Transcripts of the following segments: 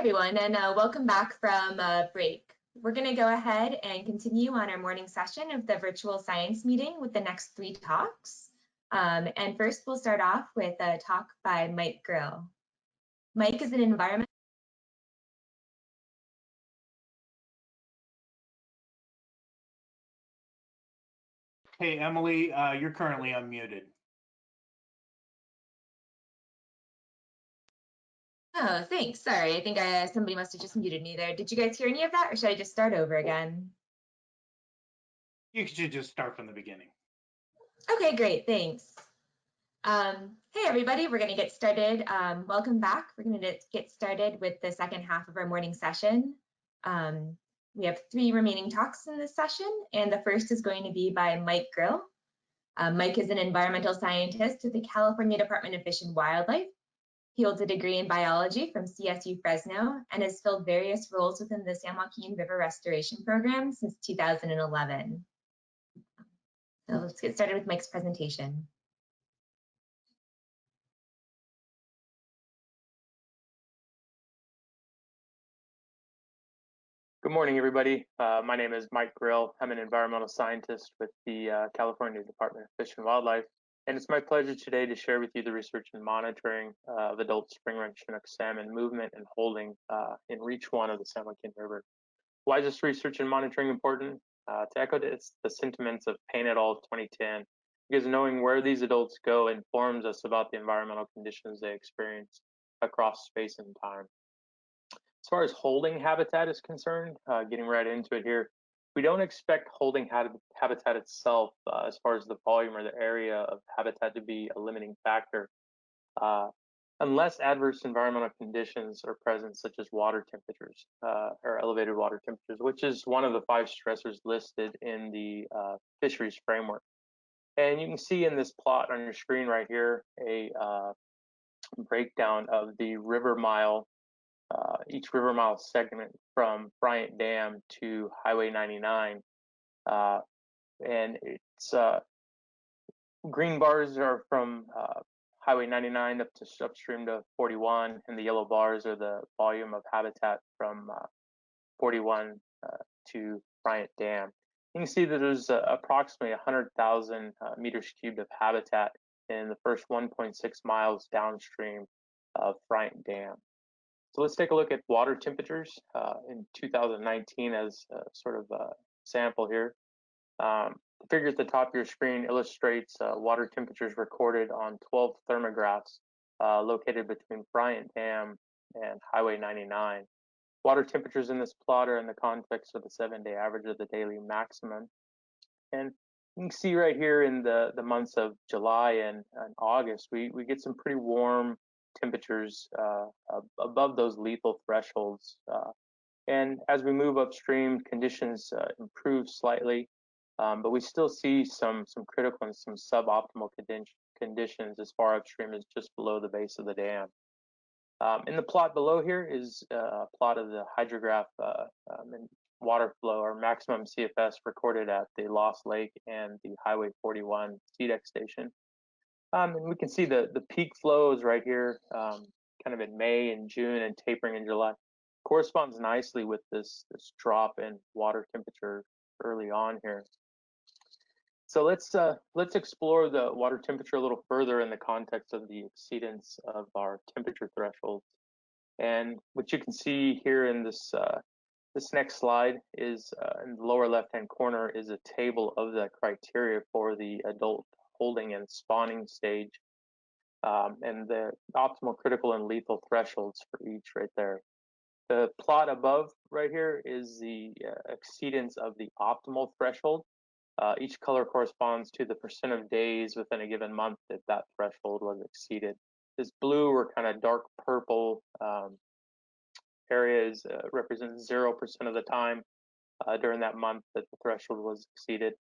everyone, and welcome back from break. We're going to go ahead and continue on our morning session of the virtual science meeting with the next 3 talks. And first, we'll start off with a talk by Mike Grill. Mike is an environmental. Hey, Emily, you're currently unmuted. Oh, thanks. Sorry, I think somebody must have just muted me there. Did you guys hear any of that, or should I just start over again? You should just start from the beginning. Okay, great. Thanks. Hey, everybody, we're going to get started. Welcome back. We're going to get started with the second half of our morning session. We have 3 remaining talks in this session, and the first is going to be by Mike Grill. Mike is an environmental scientist with the California Department of Fish and Wildlife. He holds a degree in biology from CSU Fresno and has filled various roles within the San Joaquin River Restoration Program since 2011. So let's get started with Mike's presentation. Good morning, everybody. My name is Mike Grill. I'm an environmental scientist with the California Department of Fish and Wildlife, and it's my pleasure today to share with you the research and monitoring of adult spring-run Chinook salmon movement and holding in Reach 1 of the San Joaquin River. Why is this research and monitoring important? To echo the sentiments of Payne et al. 2010, because knowing where these adults go informs us about the environmental conditions they experience across space and time. As far as holding habitat is concerned, getting right into it here, we don't expect holding habitat itself as far as the volume or the area of habitat to be a limiting factor, unless adverse environmental conditions are present, such as water temperatures or elevated water temperatures, which is one of the 5 stressors listed in the fisheries framework. And you can see in this plot on your screen right here a breakdown of the river mile, each river mile segment from Bryant Dam to Highway 99. And it's green bars are from Highway 99 up to upstream to 41, and the yellow bars are the volume of habitat from 41 to Bryant Dam. You can see that there's approximately 100,000 meters cubed of habitat in the first 1.6 miles downstream of Bryant Dam. So let's take a look at water temperatures in 2019 as sort of a sample here. The figure at the top of your screen illustrates water temperatures recorded on 12 thermographs located between Bryant Dam and Highway 99. Water temperatures in this plot are in the context of the 7-day average of the daily maximum. And you can see right here in the months of July and August, we get some pretty warm temperatures above those lethal thresholds. And as we move upstream, conditions improve slightly, but we still see some critical and some suboptimal conditions as far upstream as just below the base of the dam. In the plot below here is a plot of the hydrograph and water flow, or maximum CFS, recorded at the Lost Lake and the Highway 41 CDEC station. And we can see the peak flows right here, kind of in May and June and tapering in July. Corresponds nicely with this drop in water temperature early on here. So let's explore the water temperature a little further in the context of the exceedance of our temperature thresholds. And what you can see here in this next slide is in the lower left-hand corner is a table of the criteria for the adult holding and spawning stage, and the optimal, critical, and lethal thresholds for each right there. The plot above right here is the exceedance of the optimal threshold. Each color corresponds to the percent of days within a given month that that threshold was exceeded. This blue or kind of dark purple areas represent 0% of the time during that month that the threshold was exceeded.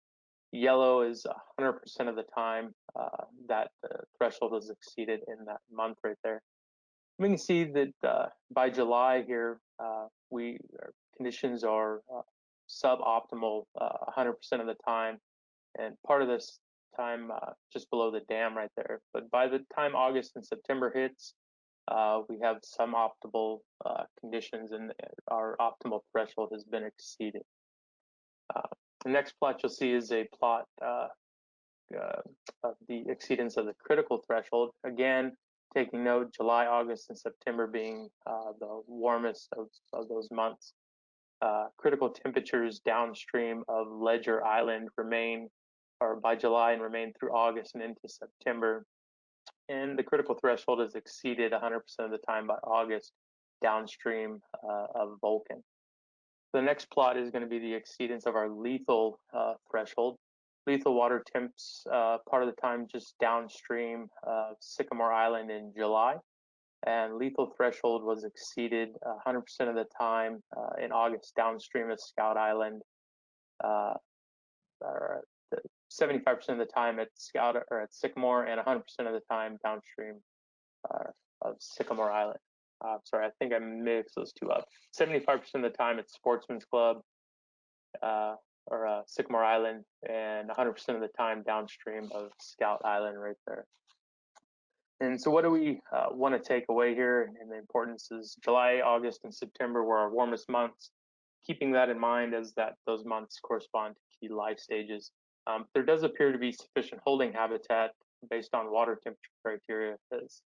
Yellow is 100% of the time that the threshold was exceeded in that month right there. We can see that by July here, our conditions are suboptimal 100% of the time, and part of this time just below the dam right there. But by the time August and September hits, we have some optimal conditions, and our optimal threshold has been exceeded. The next plot you'll see is a plot of the exceedance of the critical threshold. Again, taking note, July, August, and September being the warmest of those months. Critical temperatures downstream of Ledger Island remain, or by July, and remain through August and into September. And the critical threshold is exceeded 100% of the time by August downstream of Vulcan. The next plot is going to be the exceedance of our lethal threshold. Lethal water temps part of the time just downstream of Sycamore Island in July, and lethal threshold was exceeded 100% of the time in August downstream of Scout Island, or 75% of the time at Scout or at Sycamore, and 100% of the time downstream of Sycamore Island. Sorry, I think I mixed those two up. 75% of the time at Sportsman's Club or Sycamore Island, and 100% of the time downstream of Scout Island right there. And so what do we want to take away here? And the importance is July, August, and September were our warmest months. Keeping that in mind as that those months correspond to key life stages. There does appear to be sufficient holding habitat based on water temperature criteria that's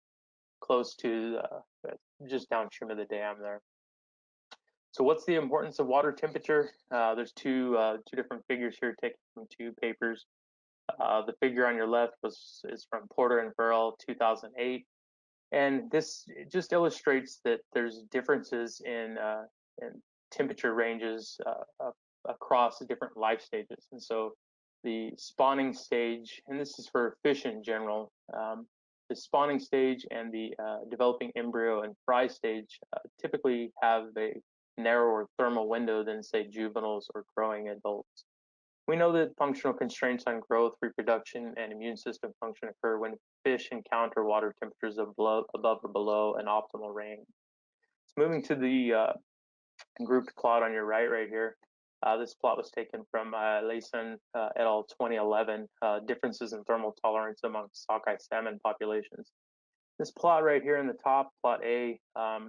close to just downstream of the dam there. So what's the importance of water temperature? There's two different figures here taken from two papers. The figure on your left is from Porter and Burrell, 2008, and this just illustrates that there's differences in temperature ranges across different life stages. And so the spawning stage, and this is for fish in general, the spawning stage and the developing embryo and fry stage typically have a narrower thermal window than, say, juveniles or growing adults. We know that functional constraints on growth, reproduction, and immune system function occur when fish encounter water temperatures above or below an optimal range. So moving to the grouped plot on your right here, this plot was taken from Layson et al. 2011, differences in thermal tolerance among sockeye salmon populations. This plot right here in the top, plot A,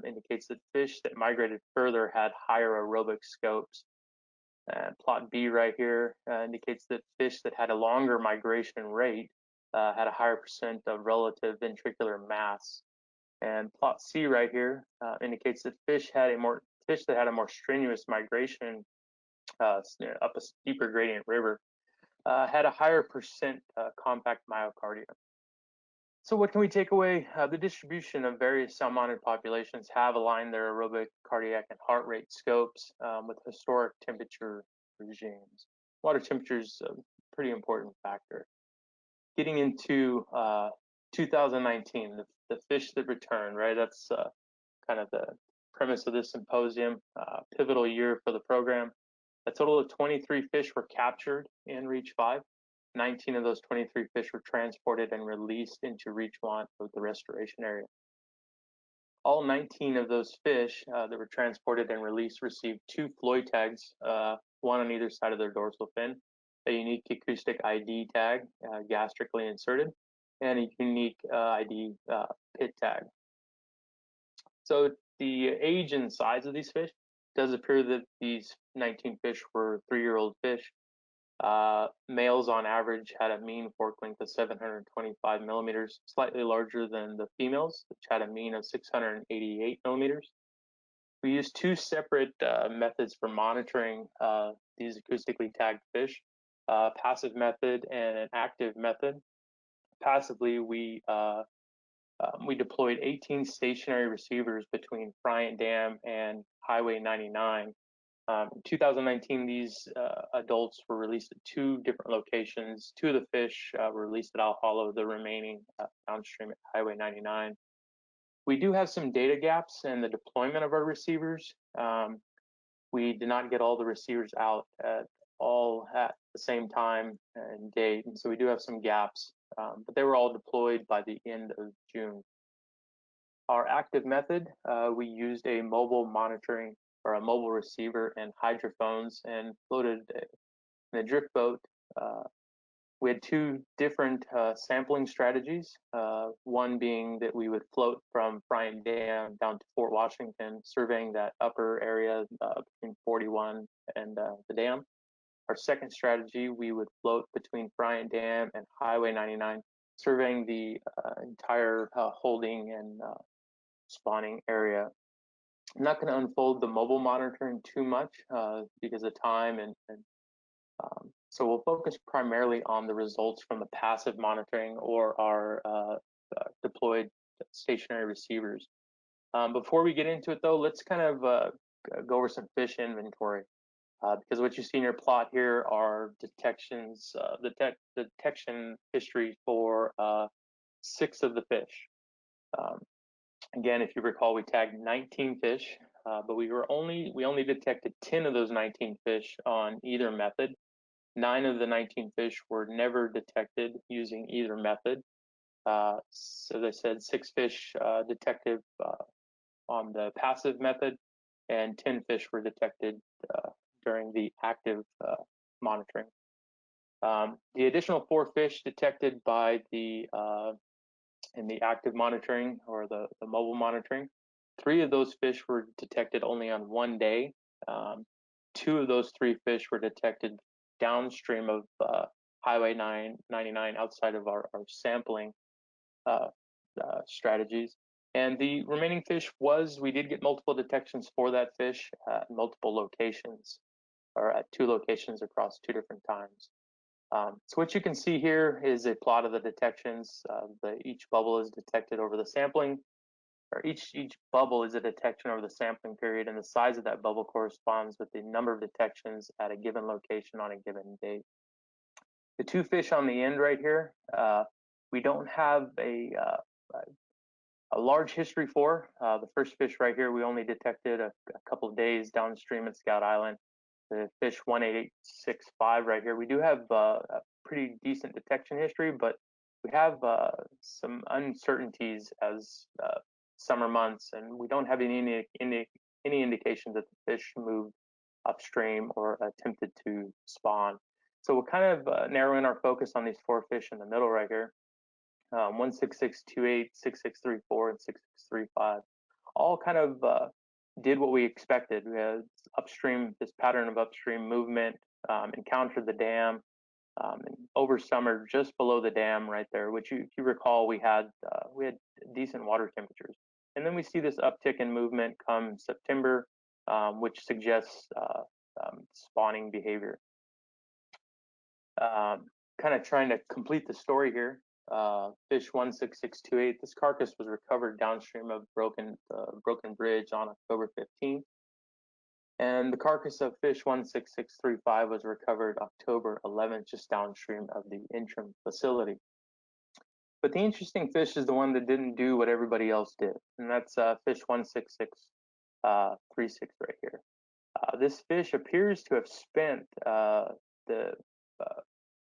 indicates that fish that migrated further had higher aerobic scopes. And plot B right here indicates that fish that had a longer migration rate had a higher percent of relative ventricular mass. And plot C right here indicates that fish that had a more strenuous migration up a steeper gradient river had a higher percent compact myocardium. So what can we take away? The distribution of various salmonid populations have aligned their aerobic, cardiac, and heart rate scopes with historic temperature regimes. Water temperature is a pretty important factor. Getting into 2019, the fish that returned, right? That's kind of the premise of this symposium, pivotal year for the program. A total of 23 fish were captured in Reach 5. 19 of those 23 fish were transported and released into Reach 1 of the restoration area. All 19 of those fish that were transported and released received 2 Floyd tags, one on either side of their dorsal fin, a unique acoustic ID tag, gastrically inserted, and a unique ID pit tag. So the age and size of these fish does appear that these 19 fish were 3-year-old fish. Males on average had a mean fork length of 725 millimeters, slightly larger than the females, which had a mean of 688 millimeters. We used 2 separate methods for monitoring these acoustically tagged fish, passive method and an active method. Passively, we deployed 18 stationary receivers between Bryant Dam and Highway 99. In 2019, these adults were released at 2 different locations. 2 of the fish were released at Owl Hollow, the remaining downstream at Highway 99. We do have some data gaps in the deployment of our receivers. We did not get all the receivers out at the same time and date, and so we do have some gaps, but they were all deployed by the end of June. Our active method, we used a mobile monitoring or a mobile receiver and hydrophones and floated in a drift boat We had two different sampling strategies. One being that we would float from Bryant Dam down to Fort Washington, surveying that upper area between 41 and the dam. Our second strategy, we would float between Bryant Dam and Highway 99, surveying the entire holding and spawning area. I'm not going to unfold the mobile monitoring too much because of time, so we'll focus primarily on the results from the passive monitoring or our deployed stationary receivers. Before we get into it though, let's kind of go over some fish inventory. Because what you see in your plot here are detections, the detection history for 6 of the fish. Again, if you recall, we tagged 19 fish, but we only detected 10 of those 19 fish on either method. 9 of the 19 fish were never detected using either method. So they said 6 fish detected on the passive method, and 10 fish were detected during the active monitoring. The additional 4 fish detected by in the active monitoring or the mobile monitoring, 3 of those fish were detected only on one day. 2 of those 3 fish were detected downstream of Highway 99 outside of our sampling strategies. And the remaining fish we did get multiple detections for that fish at multiple locations, or at 2 locations across 2 different times. So what you can see here is a plot of the detections. Each bubble is detected over the sampling, or each bubble is a detection over the sampling period, and the size of that bubble corresponds with the number of detections at a given location on a given date. The 2 fish on the end right here, we don't have a large history for. The first fish right here, we only detected a couple of days downstream at Scout Island. The fish 18865 right here, we do have a pretty decent detection history, but we have some uncertainties as summer months, and we don't have any indication that the fish moved upstream or attempted to spawn. So we'll kind of narrow in our focus on these 4 fish in the middle right here. 16628, 6634, and 6635, all kind of did what we expected. We had upstream, this pattern of upstream movement, encountered the dam, and over summer just below the dam right there, which if you recall, we had decent water temperatures. And then we see this uptick in movement come September, which suggests spawning behavior. Kind of trying to complete the story here. Fish 16628, this carcass was recovered downstream of Broken Bridge on October 15th. And the carcass of fish 16635 was recovered October 11th, just downstream of the interim facility. But the interesting fish is the one that didn't do what everybody else did, and that's fish 16636 right here. This fish appears to have spent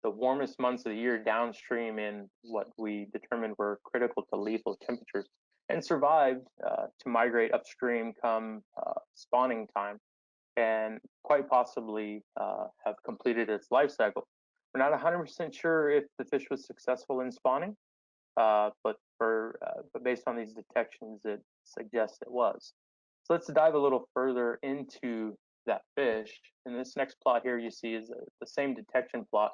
the warmest months of the year downstream in what we determined were critical to lethal temperatures, and survived to migrate upstream come spawning time, and quite possibly have completed its life cycle. We're not 100% sure if the fish was successful in spawning, but based on these detections, it suggests it was. So let's dive a little further into that fish. And this next plot here you see is the same detection plot,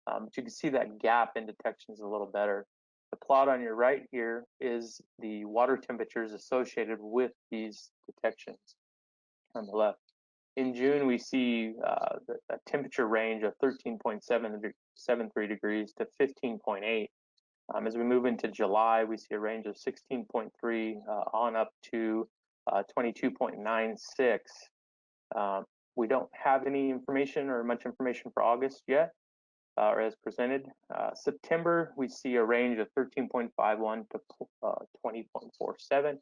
but you can see that gap in detections a little better. The plot on your right here is the water temperatures associated with these detections on the left. In June, we see a temperature range of 13.73 degrees to 15.8. As we move into July, we see a range of 16.3 on up to 22.96. We don't have any information or much information for August yet, or as presented. September, we see a range of 13.51 to 20.47.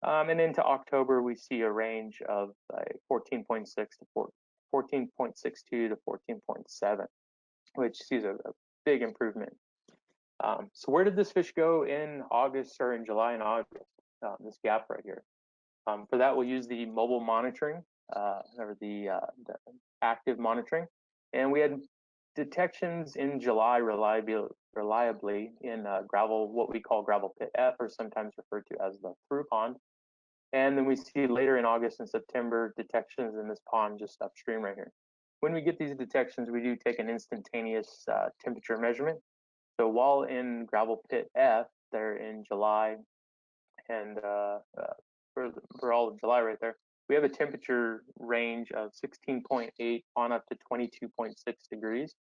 And into October, we see a range of 14.6 to 14.62 to 14.7, which sees a big improvement. So where did this fish go in August, or in July and August? This gap right here. For that, we'll use the mobile monitoring or the active monitoring, and we had detections in July reliably in gravel, what we call gravel pit F, or sometimes referred to as the through pond. And then we see later in August and September detections in this pond just upstream right here. When we get these detections, we do take an instantaneous temperature measurement. So while in gravel pit F, there in July, and for all of July right there, we have a temperature range of 16.8 on up to 22.6 degrees.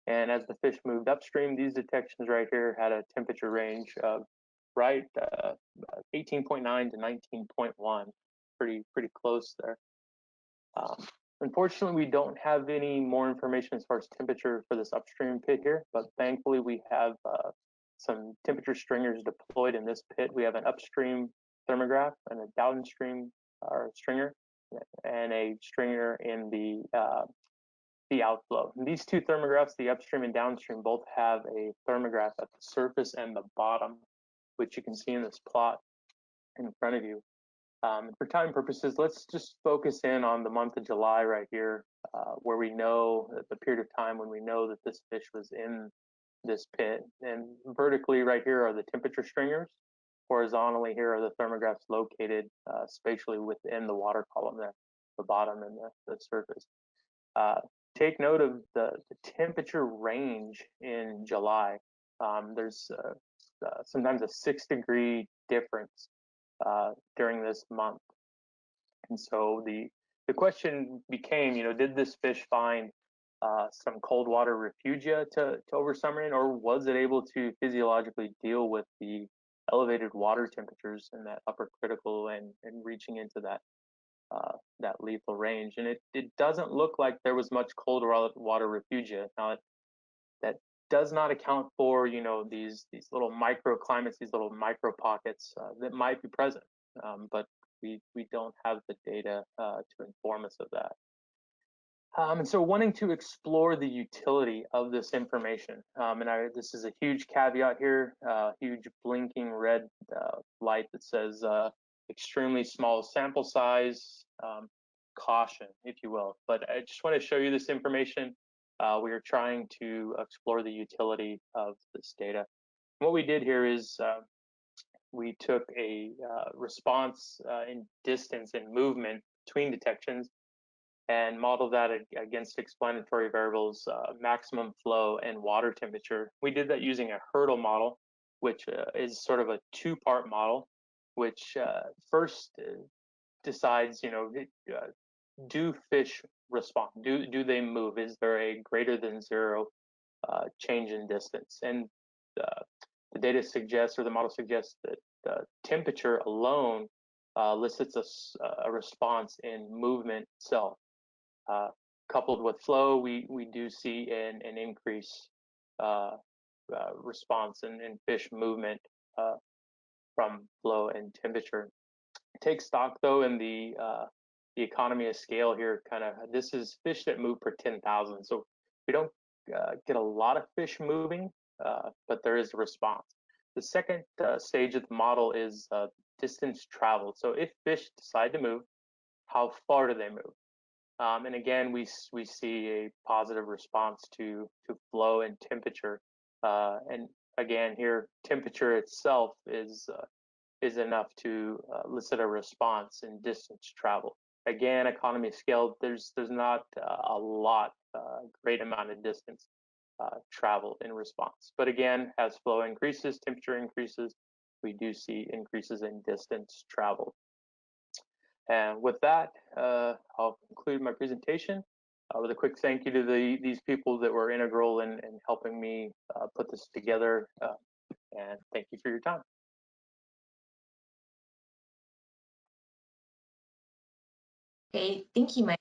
And as the fish moved upstream, these detections right here had a temperature range of 18.9 to 19.1, pretty close there. Unfortunately, we don't have any more information as far as temperature for this upstream pit here, but thankfully we have some temperature stringers deployed in this pit. We have an upstream thermograph and a downstream stringer, and a stringer in the outflow. And these two thermographs, the upstream and downstream, both have a thermograph at the surface and the bottom, which you can see in this plot in front of you. For time purposes, let's just focus in on the month of July right here, where we know the period of time when we know that this fish was in this pit. And vertically right here are the temperature stringers. Horizontally here are the thermographs located spatially within the water column there, the bottom and the surface. Take note of the temperature range in July. There's sometimes a 6-degree difference during this month. And so the question became, did this fish find some cold water refugia to oversummer in, or was it able to physiologically deal with the elevated water temperatures in that upper critical and reaching into that lethal range? And it doesn't look like there was much cold water refugia. Now, that does not account for these little microclimates, these little micro pockets that might be present, but we don't have the data to inform us of that. And so wanting to explore the utility of this information, this is a huge caveat here, huge blinking red light that says extremely small sample size, caution, if you will. But I just want to show you this information. We are trying to explore the utility of this data. What we did here is we took a response in distance and movement between detections and modeled that against explanatory variables, maximum flow and water temperature. We did that using a hurdle model, which is sort of a two-part model, which first decides, do fish respond? Do they move? Is there a greater than zero change in distance? And the data suggests, or the model suggests, that temperature alone elicits a response in movement itself. Coupled with flow, we do see an increase response in fish movement from flow and temperature. Take stock though in the economy of scale here. This is fish that move per 10,000, so we don't get a lot of fish moving, but there is a response. The second stage of the model is distance traveled. So if fish decide to move, how far do they move? And again, we see a positive response to flow and temperature. And again, here temperature itself is enough to elicit a response in distance travel. Again, economy of scale, there's not a lot, great amount of distance travel in response. But again, as flow increases, temperature increases, we do see increases in distance traveled. And with that, I'll conclude my presentation with a quick thank you to these people that were integral in helping me put this together. And thank you for your time. Okay, thank you, Mike.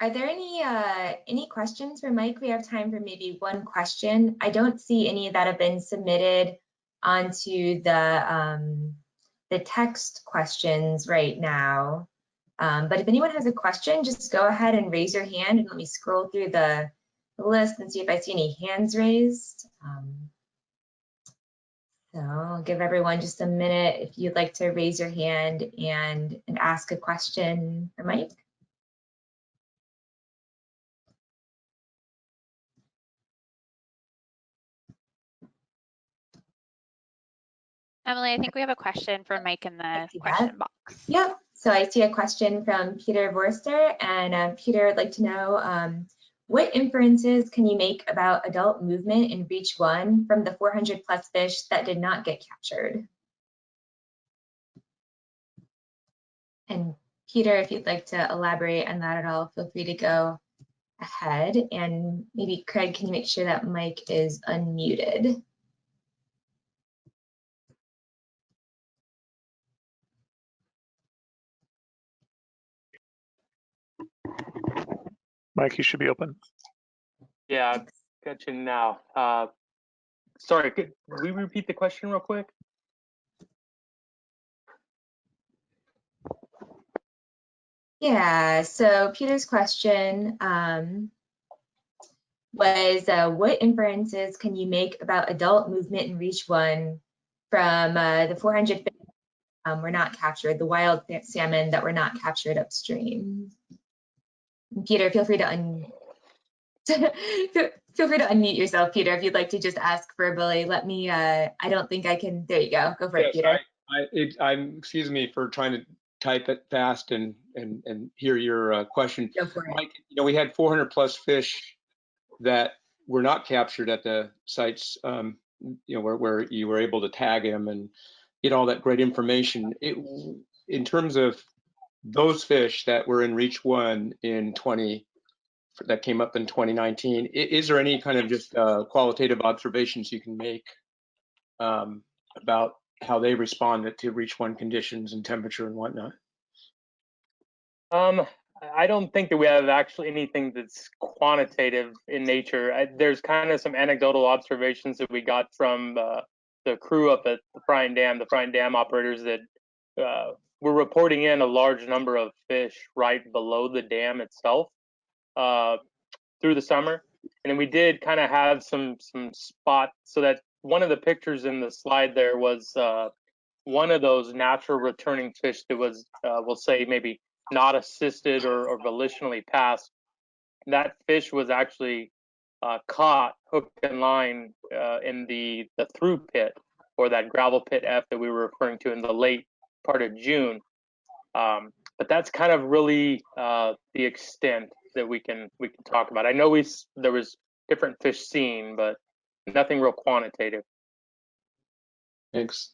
Are there any questions for Mike? We have time for maybe one question. I don't see any that have been submitted onto the text questions right now. But if anyone has a question, just go ahead and raise your hand and let me scroll through the list and see if I see any hands raised. So I'll give everyone just a minute if you'd like to raise your hand and ask a question for Mike. Emily, I think we have a question for Mike in the see question that. box. Yep. So I see a question from Peter Vorster, and Peter would like to know what inferences can you make about adult movement in Reach 1 from the 400 plus fish that did not get captured? And Peter, if you'd like to elaborate on that at all, feel free to go ahead. And maybe Craig, can you make sure that Mike is unmuted? Mike, you should be open. Yeah, I've got you now. Sorry, could we repeat the question real quick? Yeah, so Peter's question was what inferences can you make about adult movement in Reach 1 from the 400 fish were not captured, the wild salmon that were not captured upstream? And Peter, feel free to feel free to unmute yourself, Peter, if you'd like to just ask verbally. Let me, I don't think I can, there you go, go for it, Peter. I'm, excuse me for trying to type it fast and hear your question. Go for it. Mike, you know, we had 400 plus fish that were not captured at the sites, you know, where you were able to tag them and get all that great information. In terms of those fish that were in Reach 1 in that came up in 2019, is there any kind of just qualitative observations you can make about how they responded to Reach 1 conditions and temperature and whatnot? I don't think that we have actually anything that's quantitative in nature. There's kind of some anecdotal observations that we got from the crew up at the Frying Dam operators that were reporting in a large number of fish right below the dam itself through the summer. And then we did kind of have some spots, so that one of the pictures in the slide there was one of those natural returning fish that was, we'll say, maybe not assisted or volitionally passed. That fish was actually caught hook and line in the through pit, or that gravel pit F that we were referring to in the late part of June. But that's kind of really the extent that we can talk about. I know there was different fish seen, but nothing real quantitative. Thanks.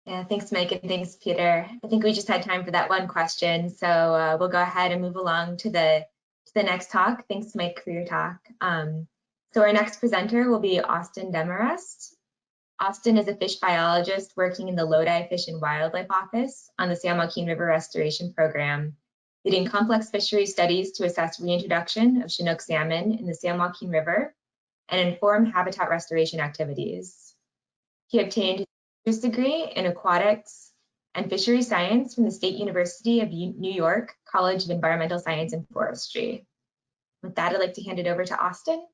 Yeah, thanks, Mike, and thanks, Peter. I think we just had time for that one question, so we'll go ahead and move along to the next talk. Thanks, Mike, for your talk. So our next presenter will be Austin Demarest. Austin is a fish biologist working in the Lodi Fish and Wildlife Office on the San Joaquin River Restoration Program, leading complex fishery studies to assess reintroduction of Chinook salmon in the San Joaquin River and inform habitat restoration activities. He obtained his degree in aquatics and fishery science from the State University of New York College of Environmental Science and Forestry. With that, I'd like to hand it over to Austin.